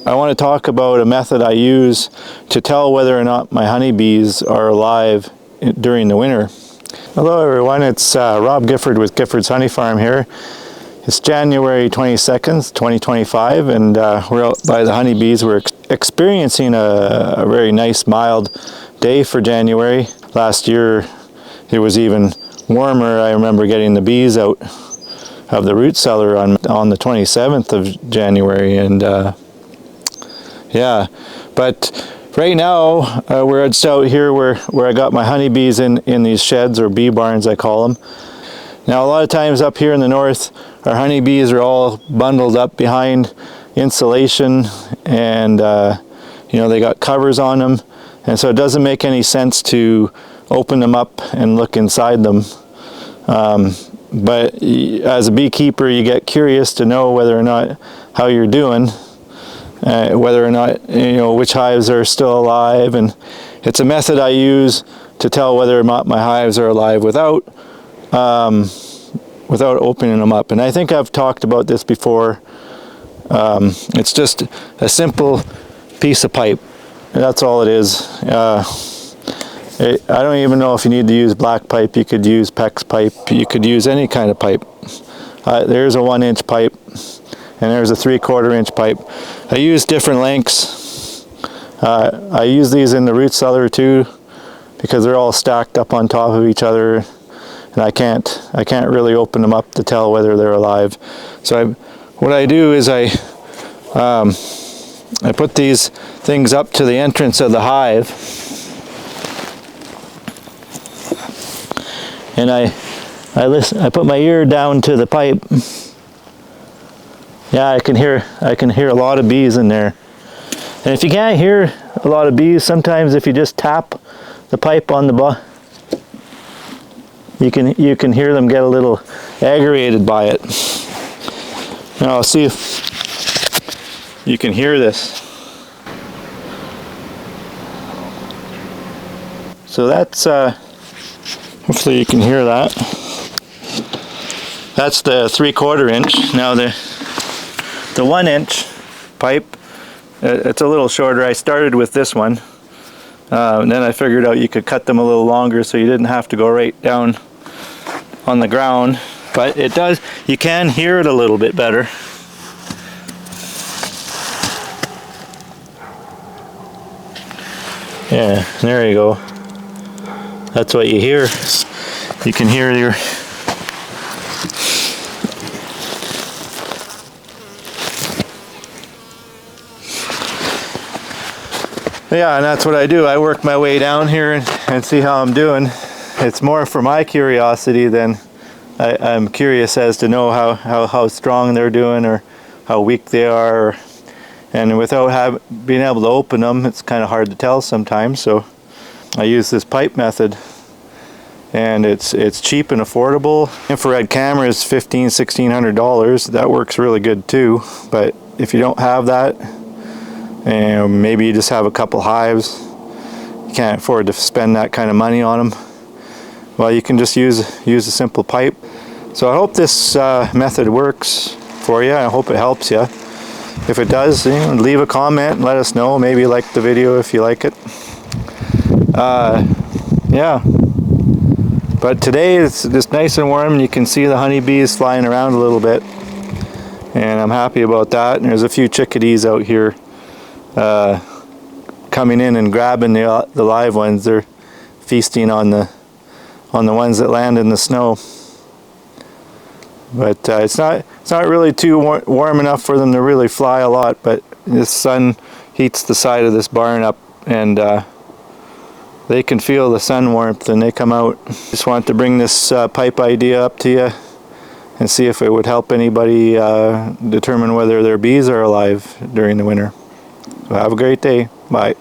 I want to talk about a method I use to tell whether or not my honeybees are alive during the winter. Hello everyone, it's Rob Gifford with Gifford's Honey Farm here. It's January 22nd, 2025, and we're out by the honeybees. We're experiencing a very nice mild day for January. Last year it was even warmer. I remember getting the bees out of the root cellar on the 27th of January, and yeah, but right now we're just out here where I got my honeybees in these sheds, or bee barns I call them. Now a lot of times up here in the north, our honeybees are all bundled up behind insulation, and you know, they got covers on them, and so it doesn't make any sense to open them up and look inside them. But as a beekeeper, you get curious to know whether or not how you're doing, whether or not, you know, which hives are still alive, and it's a method I use to tell whether or not my hives are alive without opening them up. And I think I've talked about this before. It's just a simple piece of pipe. That's all it is. I don't even know if you need to use black pipe. You could use PEX pipe. You could use any kind of pipe. There's a 1-inch pipe, and there's a 3/4 inch pipe. I use different lengths. I use these in the root cellar too, because they're all stacked up on top of each other, and I can't really open them up to tell whether they're alive. So what I do is I put these things up to the entrance of the hive, and I listen. I put my ear down to the pipe. Yeah, I can hear a lot of bees in there. And if you can't hear a lot of bees, sometimes if you just tap the pipe on the bottom, you can hear them get a little aggravated by it. Now I'll see if you can hear this. So that's hopefully you can hear that. That's the 3/4 inch. Now the 1-inch pipe, it's a little shorter. I started with this one, and then I figured out you could cut them a little longer so you didn't have to go right down on the ground. But it does, you can hear it a little bit better. Yeah, there you go. That's what you hear. You can hear your... Yeah, and that's what I do. I work my way down here and see how I'm doing. It's more for my curiosity than I'm curious as to know how strong they're doing or how weak they are. And without being able to open them, it's kind of hard to tell sometimes. So I use this pipe method, and it's cheap and affordable. Infrared camera is $1,500–$1,600. That works really good too. But if you don't have that, and maybe you just have a couple hives, you can't afford to spend that kind of money on them, well, you can just use a simple pipe. So I hope this method works for you. I hope it helps you. If it does, you know, leave a comment and let us know. Maybe like the video if you like it. Yeah. But today it's just nice and warm, and you can see the honeybees flying around a little bit, and I'm happy about that. And there's a few chickadees out here coming in and grabbing the live ones. They're feasting on the ones that land in the snow. But it's not really too warm enough for them to really fly a lot. But the sun heats the side of this barn up, and they can feel the sun warmth, and they come out. Just want to bring this pipe idea up to you and see if it would help anybody determine whether their bees are alive during the winter. So have a great day. Bye.